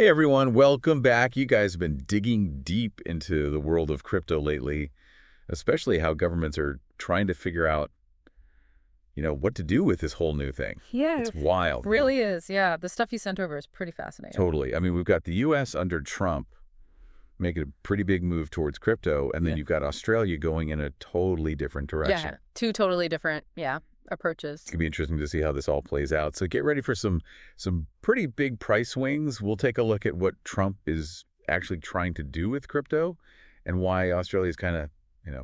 Hey everyone, welcome back. You guys have been digging deep into the world of crypto lately, especially how governments are trying to figure out, what to do with this whole new thing. Yeah, It's wild. really is. Yeah, the stuff you sent over is pretty fascinating. Totally. I mean, we've got the US under Trump making a pretty big move towards crypto, and then Yeah. you've got Australia going in a totally different direction. Yeah, two totally different, It's approaches. gonna be interesting to see how this all plays out. So get ready for some pretty big price swings. We'll take a look at what Trump is actually trying to do with crypto and why Australia is kind of,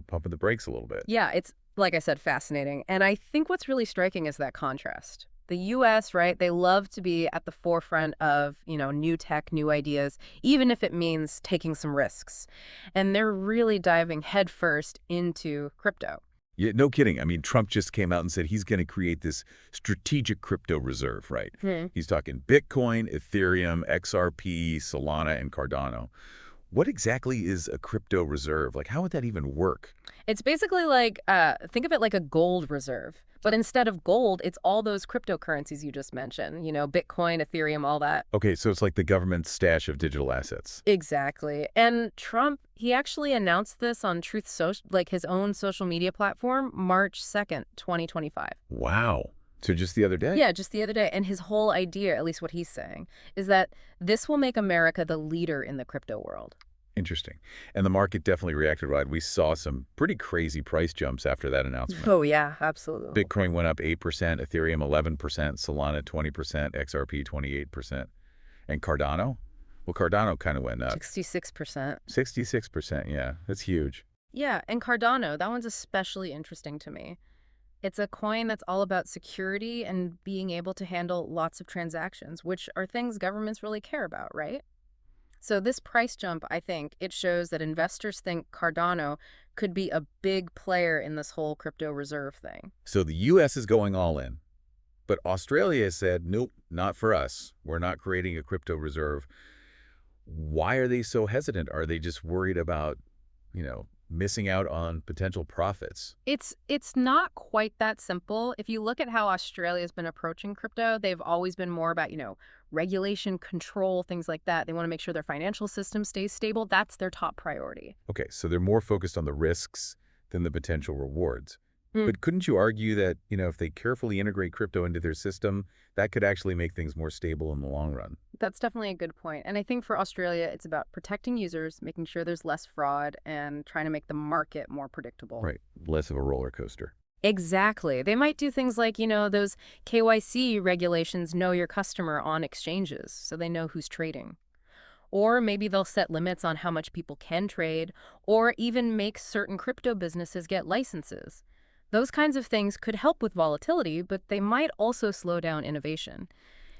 pumping the brakes a little bit. Yeah, it's like I said, fascinating. And I think what's really striking is that contrast. The US, right, they love to be at the forefront of, new tech, new ideas, even if it means taking some risks. And they're really diving headfirst into crypto. Yeah, no kidding. I mean, Trump just came out and said he's going to create this strategic crypto reserve, right? Hmm. He's talking Bitcoin, Ethereum, XRP, Solana, and Cardano. What exactly is a crypto reserve? Like, how would that even work? It's basically like, think of it like a gold reserve. But instead of gold, it's all those cryptocurrencies you just mentioned, Bitcoin, Ethereum, all that. Okay, so it's like the government's stash of digital assets. Exactly. And Trump, he actually announced this on Truth Social, like his own social media platform, March 2nd, 2025. Wow. So just the other day? Yeah, just the other day. And his whole idea, at least what he's saying, is that this will make America the leader in the crypto world. Interesting. And the market definitely reacted right. We saw some pretty crazy price jumps after that announcement. Oh, yeah, absolutely. Bitcoin went up 8%, Ethereum 11%, Solana 20%, XRP 28%. And Cardano? Well, Cardano kind of went up. 66%. 66%, yeah. That's huge. Yeah, and Cardano, that one's especially interesting to me. It's a coin that's all about security and being able to handle lots of transactions, which are things governments really care about, right? So this price jump, I think, it shows that investors think Cardano could be a big player in this whole crypto reserve thing. So the U.S. is going all in. But Australia has said, nope, not for us. We're not creating a crypto reserve. Why are they so hesitant? Are they just worried about, missing out on potential profits? It's not quite that simple. If you look at how Australia's been approaching crypto, they've always been more about, regulation, control, things like that. They want to make sure their financial system stays stable. That's their top priority. Okay, so they're more focused on the risks than the potential rewards. Mm. But couldn't you argue that, if they carefully integrate crypto into their system, that could actually make things more stable in the long run? That's definitely a good point. And I think for Australia, it's about protecting users, making sure there's less fraud, and trying to make the market more predictable. Right, less of a roller coaster. Exactly. They might do things like, those KYC regulations, know your customer on exchanges, so they know who's trading. Or maybe they'll set limits on how much people can trade, or even make certain crypto businesses get licenses. Those kinds of things could help with volatility, but they might also slow down innovation.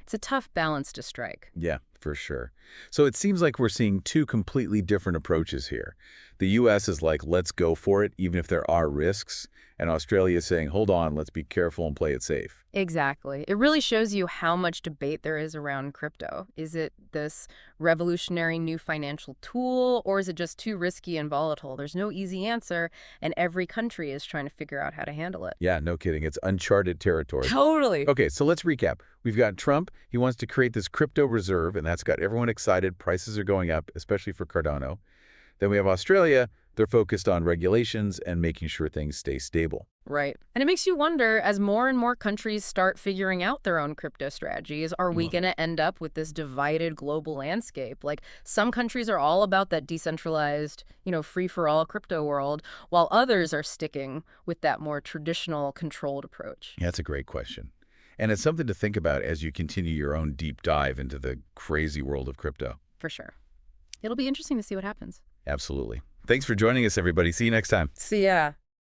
It's a tough balance to strike. Yeah, for sure. So it seems like we're seeing two completely different approaches here. The U.S. is like, let's go for it, even if there are risks. And Australia is saying, hold on, let's be careful and play it safe. Exactly. It really shows you how much debate there is around crypto. Is it this revolutionary new financial tool, or is it just too risky and volatile? There's no easy answer, and every country is trying to figure out how to handle it. Yeah, no kidding. It's uncharted territory. Totally. Okay, so let's recap. We've got Trump. He wants to create this crypto reserve, and that's got everyone excited. Prices are going up, especially for Cardano. Then we have Australia. They're focused on regulations and making sure things stay stable. Right. And it makes you wonder, as more and more countries start figuring out their own crypto strategies, are we going to end up with this divided global landscape? Like, some countries are all about that decentralized, free-for-all crypto world, while others are sticking with that more traditional controlled approach. Yeah, that's a great question. And it's something to think about as you continue your own deep dive into the crazy world of crypto. For sure. It'll be interesting to see what happens. Absolutely. Thanks for joining us, everybody. See you next time. See ya.